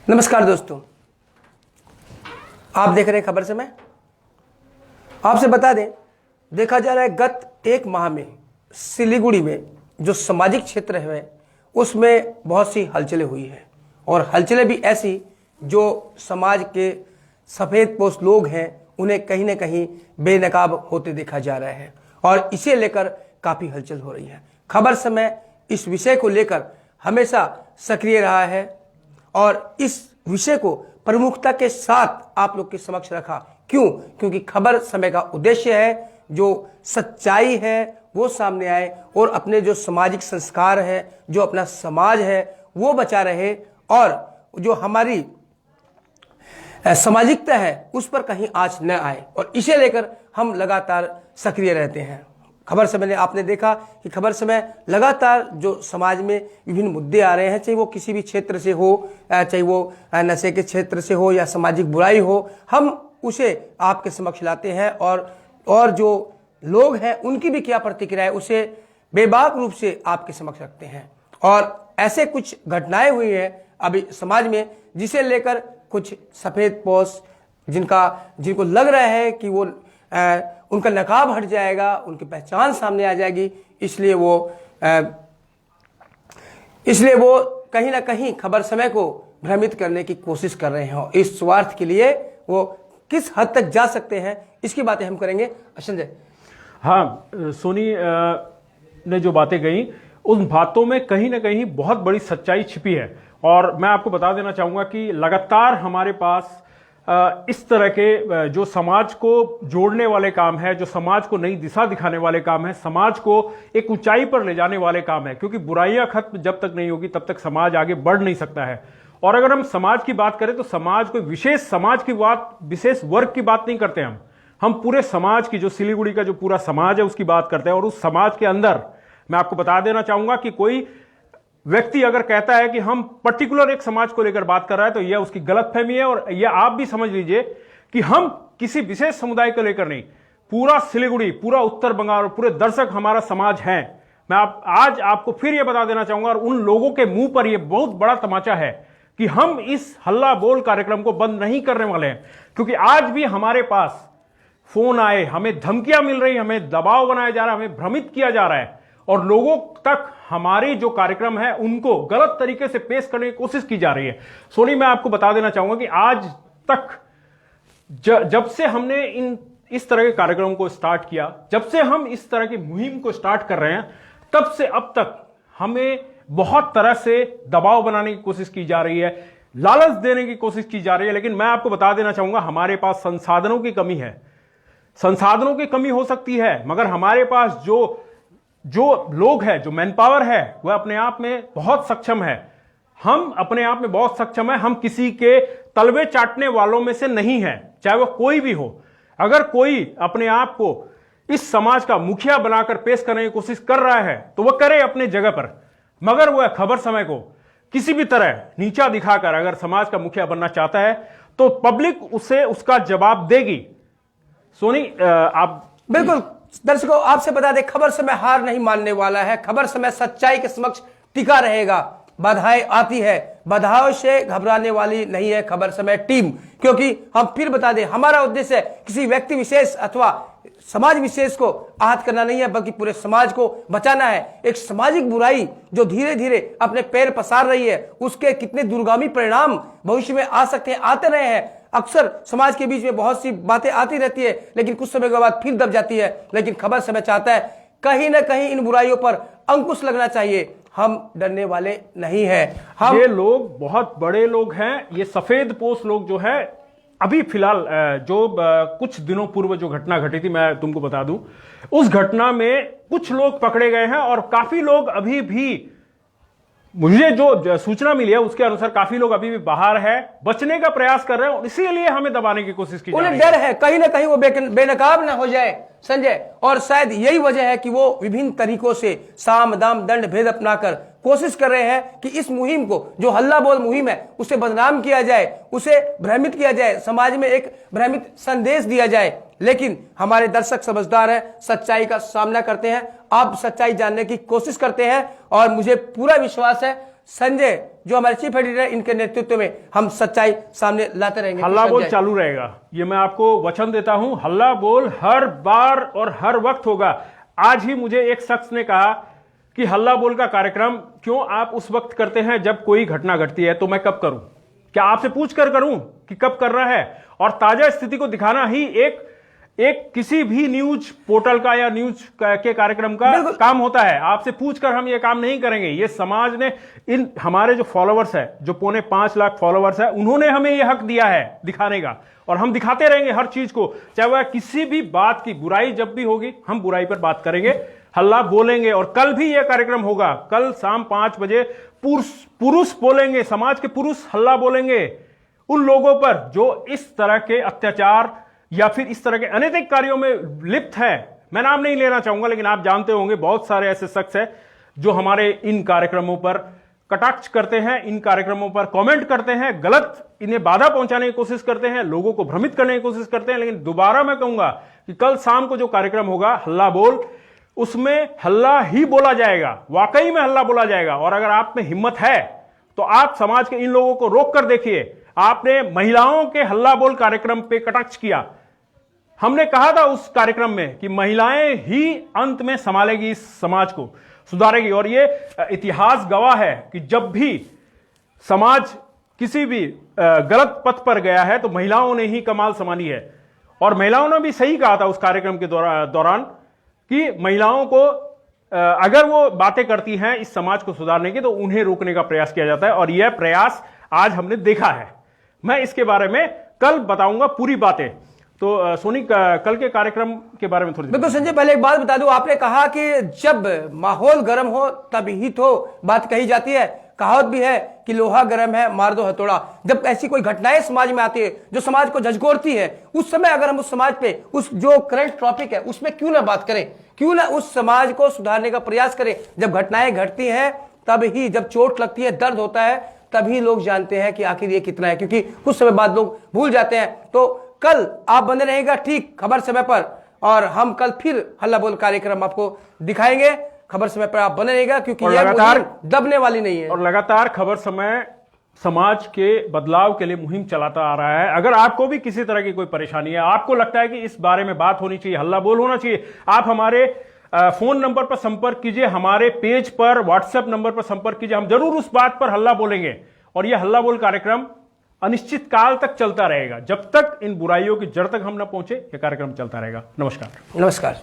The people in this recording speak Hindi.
नमस्कार दोस्तों, आप देख रहे हैं खबर समय। आपसे बता दें, देखा जा रहा है गत एक माह में सिलीगुड़ी में जो सामाजिक क्षेत्र है उसमें बहुत सी हलचलें हुई हैं और हलचलें भी ऐसी जो समाज के सफ़ेदपोश लोग हैं उन्हें कहीं ना कहीं बेनकाब होते देखा जा रहा है और इसे लेकर काफ़ी हलचल हो रही है। खबर समय इस विषय को लेकर हमेशा सक्रिय रहा है और इस विषय को प्रमुखता के साथ आप लोग के समक्ष रखा। क्यों? क्योंकि खबर समय का उद्देश्य है जो सच्चाई है वो सामने आए और अपने जो सामाजिक संस्कार है, जो अपना समाज है वो बचा रहे और जो हमारी सामाजिकता है उस पर कहीं आंच न आए और इसे लेकर हम लगातार सक्रिय रहते हैं। खबर समय ने आपने देखा कि खबर समय लगातार जो समाज में विभिन्न मुद्दे आ रहे हैं, चाहे वो किसी भी क्षेत्र से हो, चाहे वो नशे के क्षेत्र से हो या सामाजिक बुराई हो, हम उसे आपके समक्ष लाते हैं और जो लोग हैं उनकी भी क्या प्रतिक्रिया है उसे बेबाक रूप से आपके समक्ष रखते हैं। और ऐसे कुछ घटनाएं हुई हैं अभी समाज में जिसे लेकर कुछ सफ़ेदपोश जिनको लग रहा है कि वो उनका नकाब हट जाएगा, उनकी पहचान सामने आ जाएगी, इसलिए वो कहीं ना कहीं खबर समय को भ्रमित करने की कोशिश कर रहे हैं। इस स्वार्थ के लिए वो किस हद तक जा सकते हैं इसकी बातें हम करेंगे। संजय। हाँ, सोनी ने जो बातें कही उन बातों में कहीं ना कहीं बहुत बड़ी सच्चाई छिपी है और मैं आपको बता देना चाहूँगा कि लगातार हमारे पास इस तरह के जो समाज को जोड़ने वाले काम है, जो समाज को नई दिशा दिखाने वाले काम है, समाज को एक ऊंचाई पर ले जाने वाले काम है, क्योंकि बुराइयां खत्म जब तक नहीं होगी तब तक समाज आगे बढ़ नहीं सकता है। और अगर हम समाज की बात करें तो समाज कोई विशेष समाज की बात, विशेष वर्ग की बात नहीं करते हम पूरे समाज की, जो सिलीगुड़ी का जो पूरा समाज है उसकी बात करते हैं। और उस समाज के अंदर मैं आपको बता देना चाहूंगा कि कोई व्यक्ति अगर कहता है कि हम पर्टिकुलर एक समाज को लेकर बात कर रहा है तो यह उसकी गलतफहमी है और यह आप भी समझ लीजिए कि हम किसी विशेष समुदाय को लेकर नहीं, पूरा सिलीगुड़ी, पूरा उत्तर बंगाल और पूरे दर्शक हमारा समाज है। मैं आज आपको फिर यह बता देना चाहूंगा और उन लोगों के मुंह पर यह बहुत बड़ा तमाचा है कि हम इस हल्ला बोल कार्यक्रम को बंद नहीं करने वाले हैं, क्योंकि आज भी हमारे पास फोन आए, हमें धमकियां मिल रही, हमें दबाव बनाया जा रहा है, हमें भ्रमित किया जा रहा है और लोगों तक हमारी जो कार्यक्रम है उनको गलत तरीके से पेश करने की कोशिश की जा रही है। सोनी, मैं आपको बता देना चाहूंगा कि आज तक जब से हमने इस तरह के कार्यक्रम को स्टार्ट किया, जब से हम इस तरह की मुहिम को स्टार्ट कर रहे हैं, तब से अब तक हमें बहुत तरह से दबाव बनाने की कोशिश की जा रही है, लालच देने की कोशिश की जा रही है। लेकिन मैं आपको बता देना चाहूंगा हमारे पास संसाधनों की कमी है, संसाधनों की कमी हो सकती है, मगर हमारे पास जो लोग हैं, जो मैन पावर है वह अपने आप में बहुत सक्षम है। हम अपने आप में बहुत सक्षम है, हम किसी के तलवे चाटने वालों में से नहीं है, चाहे वह कोई भी हो। अगर कोई अपने आप को इस समाज का मुखिया बनाकर पेश करने की कोशिश कर रहा है तो वह करे अपने जगह पर, मगर वह खबर समय को किसी भी तरह नीचा दिखाकर अगर समाज का मुखिया बनना चाहता है तो पब्लिक उसे उसका जवाब देगी। सोनी, आप बिल्कुल। दर्शकों, आपसे बता दें, खबर समय हार नहीं मानने वाला है। खबर समय सच्चाई के समक्ष टिका रहेगा। बाधाएं आती है, बाधाओं से घबराने वाली नहीं है खबर समय टीम, क्योंकि हम फिर बता दें हमारा उद्देश्य किसी व्यक्ति विशेष अथवा समाज विशेष को आहत करना नहीं है, बल्कि पूरे समाज को बचाना है। एक सामाजिक बुराई जो धीरे धीरे अपने पैर पसार रही है उसके कितने दूरगामी परिणाम भविष्य में आ सकते हैं, आते रहे हैं। अक्सर समाज के बीच में बहुत सी बातें आती रहती है लेकिन कुछ समय के बाद फिर दब जाती है। लेकिन खबर समय चाहता है कहीं ना कहीं इन बुराइयों पर अंकुश लगना चाहिए। हम डरने वाले नहीं हैं। ये लोग बहुत बड़े लोग हैं, ये सफेदपोश लोग जो है, अभी फिलहाल जो कुछ दिनों पूर्व जो घटना घटी थी, मैं तुमको बता दूं, उस घटना में कुछ लोग पकड़े गए हैं और काफी लोग अभी भी, मुझे जो सूचना मिली है उसके अनुसार काफी लोग अभी भी बाहर है, बचने का प्रयास कर रहे हैं और इसीलिए हमें दबाने की कोशिश की जा रही है। उन्हें डर है कहीं ना कहीं वो बेनकाब ना हो जाए संजय, और शायद यही वजह है कि वो विभिन्न तरीकों से साम दाम दंड भेद अपनाकर कोशिश कर रहे हैं कि इस मुहिम को, जो हल्ला बोल मुहिम है, उसे बदनाम किया जाए, उसे भ्रमित किया जाए, समाज में एक भ्रमित संदेश दिया जाए। लेकिन हमारे दर्शक समझदार हैं, सच्चाई का सामना करते हैं, आप सच्चाई जानने की कोशिश करते हैं और मुझे पूरा विश्वास है संजय जो हमारे चीफ एडिटर, इनके नेतृत्व में हम सच्चाई सामने लाते रहेंगे। हल्ला बोल चालू रहेगा, ये मैं आपको वचन देता हूं। हल्ला बोल हर बार और हर वक्त होगा। आज ही मुझे एक शख्स ने कहा कि हल्ला बोल का कार्यक्रम क्यों आप उस वक्त करते हैं जब कोई घटना घटती है, तो मैं कब करूं? क्या आपसे पूछ कर करूं कि कब कर रहा है? और ताजा स्थिति को दिखाना ही एक किसी भी न्यूज पोर्टल का या न्यूज के कार्यक्रम का काम होता है। आपसे पूछकर हम ये काम नहीं करेंगे। ये समाज ने, इन हमारे जो फॉलोवर्स है, जो 5.25 लाख फॉलोवर्स है, उन्होंने हमें ये हक दिया है दिखाने का, और हम दिखाते रहेंगे हर चीज को। चाहे वह किसी भी बात की बुराई जब भी होगी, हम बुराई पर बात करेंगे, हल्ला बोलेंगे। और कल भी यह कार्यक्रम होगा, कल शाम 5 बजे पुरुष बोलेंगे, समाज के पुरुष हल्ला बोलेंगे उन लोगों पर जो इस तरह के अत्याचार या फिर इस तरह के अनैतिक कार्यों में लिप्त है। मैं नाम नहीं लेना चाहूंगा, लेकिन आप जानते होंगे बहुत सारे ऐसे शख्स हैं जो हमारे इन कार्यक्रमों पर कटाक्ष करते हैं, इन कार्यक्रमों पर कमेंट करते हैं, गलत इन्हें बाधा पहुंचाने की कोशिश करते हैं, लोगों को भ्रमित करने की कोशिश करते हैं। लेकिन दोबारा मैं कहूंगा कि कल शाम को जो कार्यक्रम होगा हल्ला बोल, उसमें हल्ला ही बोला जाएगा, वाकई में हल्ला बोला जाएगा। और अगर आप में हिम्मत है तो आप समाज के इन लोगों को रोक कर देखिए। आपने महिलाओं के हल्ला बोल कार्यक्रम पे कटाक्ष किया। हमने कहा था उस कार्यक्रम में कि महिलाएं ही अंत में संभालेगी इस समाज को, सुधारेगी। और ये इतिहास गवाह है कि जब भी समाज किसी भी गलत पथ पर गया है तो महिलाओं ने ही कमाल संभाली है। और महिलाओं ने भी सही कहा था उस कार्यक्रम के दौरान कि महिलाओं को अगर वो बातें करती हैं इस समाज को सुधारने की, तो उन्हें रोकने का प्रयास किया जाता है। और यह प्रयास आज हमने देखा है। मैं इसके बारे में कल बताऊंगा पूरी बातें। तो सोनी, कल के कार्यक्रम के बारे में थोड़ी। बिल्कुल संजय, पहले एक बात बता दूं, आपने कहा कि जब माहौल गर्म हो तब ही तो बात कही जाती है। कहावत भी है कि लोहा गर्म है मार दो हथौड़ा। जब ऐसी कोई घटनाएं समाज में आती है जो समाज को झकझोरती है, उस समय अगर हम उस समाज पे, उस जो करंट टॉपिक है उसमें क्यों ना बात करें, क्यों ना उस समाज को सुधारने का प्रयास करें। जब घटनाएं घटती हैं तब ही, जब चोट लगती है, दर्द होता है, तभी लोग जानते हैं कि आखिर ये कितना है, क्योंकि कुछ समय बाद लोग भूल जाते हैं। तो कल आप बने रहेगा ठीक खबर समय पर, और हम कल फिर हल्ला बोल कार्यक्रम आपको दिखाएंगे। खबर समय पर आप बने रहेगा, क्योंकि ये लगातार दबने वाली नहीं है। और लगातार खबर समय समाज के बदलाव के लिए मुहिम चलाता आ रहा है। अगर आपको भी किसी तरह की कोई परेशानी है, आपको लगता है कि इस बारे में बात होनी चाहिए, हल्ला बोल होना चाहिए, आप हमारे फोन नंबर पर संपर्क कीजिए, हमारे पेज पर, व्हाट्सएप नंबर पर संपर्क कीजिए। हम जरूर उस बात पर हल्ला बोलेंगे। और यह हल्ला बोल कार्यक्रम अनिश्चित काल तक चलता रहेगा। जब तक इन बुराइयों की जड़ तक हम न पहुंचे, यह कार्यक्रम चलता रहेगा। नमस्कार। नमस्कार।